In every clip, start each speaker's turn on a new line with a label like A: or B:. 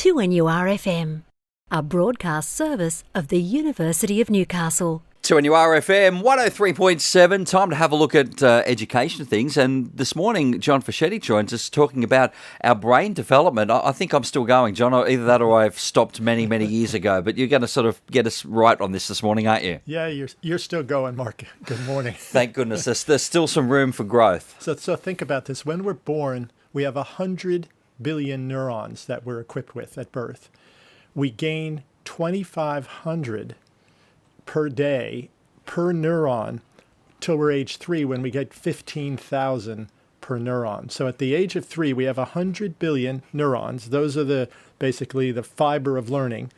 A: 2NURFM, a broadcast service of the University of Newcastle.
B: 2NURFM 103.7, time to have a look at education things. And this morning, John Fischetti joins us talking about our brain development. I think I'm still going, John. Either that or I've stopped many, many years ago. But you're going to sort of get us right on this morning, aren't you?
C: Yeah, you're still going, Mark. Good morning.
B: Thank goodness. There's still some room for growth.
C: So think about this. When we're born, we have 100 billion neurons that we're equipped with at birth. We gain 2,500 per day per neuron till we're age 3, when we get 15,000 per neuron. So at the age of 3, we have 100 billion neurons. Those are basically the fiber of learning.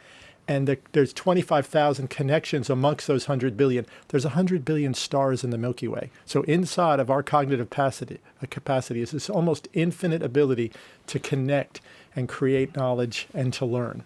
C: And there's 25,000 connections amongst those 100 billion. There's 100 billion stars in the Milky Way. So inside of our cognitive capacity is this almost infinite ability to connect and create knowledge and to learn.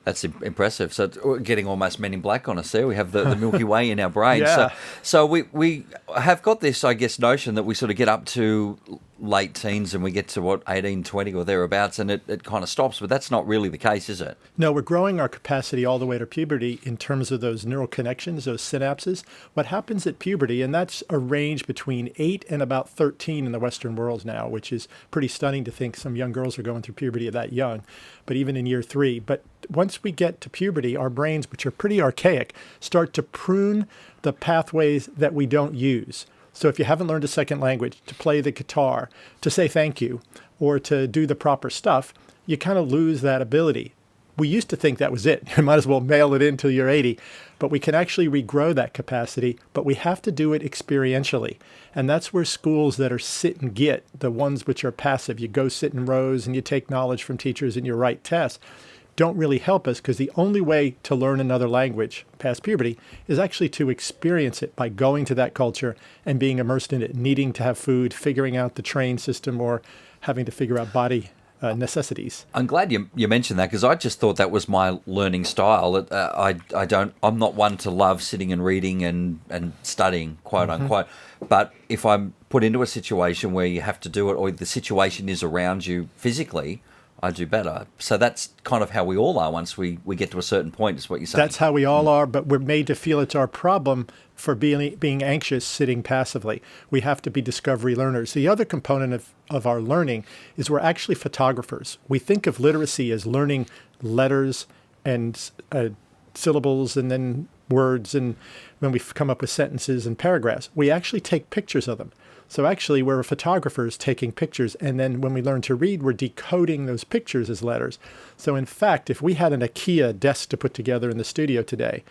B: That's impressive. So we're getting almost Men in Black on us there. We have the Milky Way in our brain.
C: Yeah.
B: So we have got this, I guess, notion that we sort of get up to late teens and we get to, 18, 20 or thereabouts, and it kind of stops. But that's not really the case, is it?
C: No, we're growing our capacity all the way to puberty in terms of those neural connections, those synapses. What happens at puberty, and that's a range between 8 and about 13 in the Western world now, which is pretty stunning to think some young girls are going through puberty that young, but even in year 3. But once we get to puberty, our brains, which are pretty archaic, start to prune the pathways that we don't use. So if you haven't learned a second language, to play the guitar, to say thank you, or to do the proper stuff, you kind of lose that ability. We used to think that was it. You might as well mail it in till you're 80. But we can actually regrow that capacity, but we have to do it experientially. And that's where schools that are sit and get, the ones which are passive, you go sit in rows and you take knowledge from teachers and you write tests, don't really help us, because the only way to learn another language past puberty is actually to experience it by going to that culture and being immersed in it, needing to have food, figuring out the train system, or having to figure out body necessities.
B: I'm glad you mentioned that, because I just thought that was my learning style. I'm not one to love sitting and reading and studying, quote unquote. But if I'm put into a situation where you have to do it, or the situation is around you physically, I do better. So that's kind of how we all are once we get to a certain point, is what you're saying.
C: That's how we all are, but we're made to feel it's our problem for being anxious sitting passively. We have to be discovery learners. The other component of our learning is we're actually photographers. We think of literacy as learning letters and syllables and then words, and when we come up with sentences and paragraphs, we actually take pictures of them. So actually, we're photographers taking pictures, and then when we learn to read, we're decoding those pictures as letters. So in fact, if we had an IKEA desk to put together in the studio today,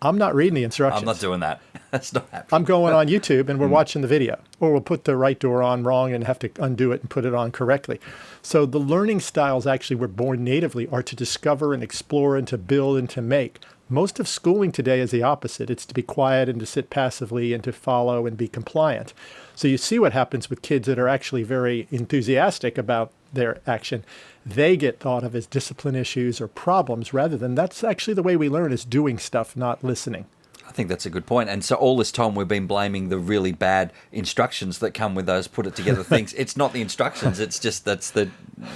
C: I'm not reading the instructions.
B: I'm not doing that. That's not happening.
C: I'm going on YouTube and we're watching the video, or we'll put the right door on wrong and have to undo it and put it on correctly. So the learning styles actually we're born natively are to discover and explore and to build and to make. Most of schooling today is the opposite. It's to be quiet and to sit passively and to follow and be compliant. So you see what happens with kids that are actually very enthusiastic about their action. They get thought of as discipline issues or problems, rather than that's actually the way we learn, is doing stuff, not listening.
B: I think that's a good point. And so all this time we've been blaming the really bad instructions that come with those put it together things. It's not the instructions. It's just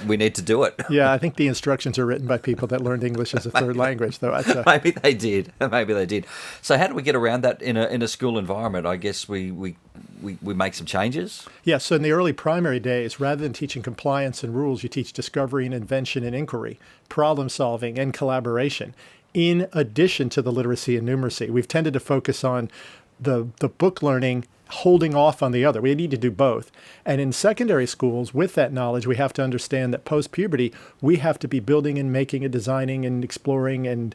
B: we need to do it.
C: Yeah, I think the instructions are written by people that learned English as a third language, though.
B: Maybe they did. Maybe they did. So how do we get around that in a school environment? I guess we make some changes.
C: Yeah, so in the early primary days, rather than teaching compliance and rules, you teach discovery and invention and inquiry, problem solving and collaboration, in addition to the literacy and numeracy. We've tended to focus on the book learning, holding off on the other. We need to do both. And in secondary schools, with that knowledge, we have to understand that post-puberty, we have to be building and making and designing and exploring and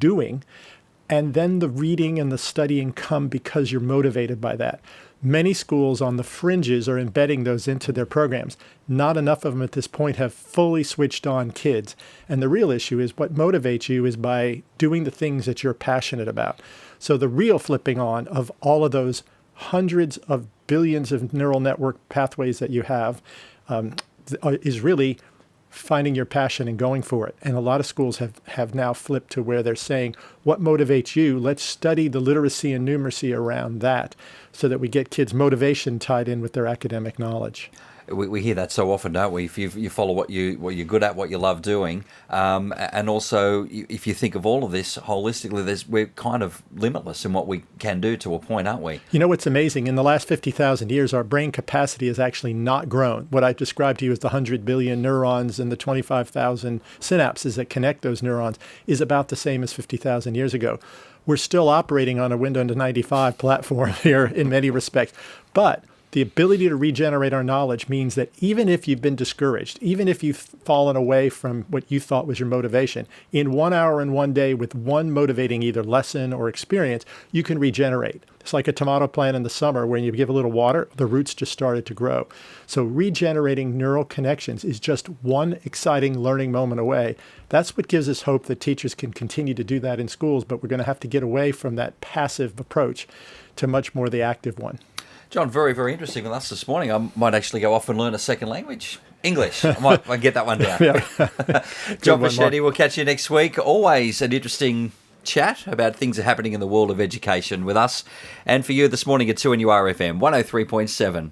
C: doing. And then the reading and the studying come because you're motivated by that. Many schools on the fringes are embedding those into their programs. Not enough of them at this point have fully switched on kids. And the real issue is what motivates you is by doing the things that you're passionate about. So the real flipping on of all of those hundreds of billions of neural network pathways that you have is really finding your passion and going for it. And a lot of schools have now flipped to where they're saying, what motivates you? Let's study the literacy and numeracy around that so that we get kids' motivation tied in with their academic knowledge.
B: we hear that so often, don't we? If you follow what you're good at, what you love doing, and also if you think of all of this holistically, we're kind of limitless in what we can do to a point, aren't we?
C: You know what's amazing? In the last 50,000 years, our brain capacity has actually not grown. What I described to you as the 100 billion neurons and the 25,000 synapses that connect those neurons is about the same as 50,000 years ago. We're still operating on a Windows 95 platform here in many respects, but the ability to regenerate our knowledge means that even if you've been discouraged, even if you've fallen away from what you thought was your motivation, in 1 hour and 1 day with one motivating either lesson or experience, you can regenerate. It's like a tomato plant in the summer when you give a little water, the roots just started to grow. So regenerating neural connections is just one exciting learning moment away. That's what gives us hope that teachers can continue to do that in schools, but we're going to have to get away from that passive approach to much more the active one.
B: John, very, very interesting with us this morning. I might actually go off and learn a second language, English. I might get that one down. John Fischetti, we'll catch you next week. Always an interesting chat about things that are happening in the world of education with us. And for you this morning at 2NURFM 103.7.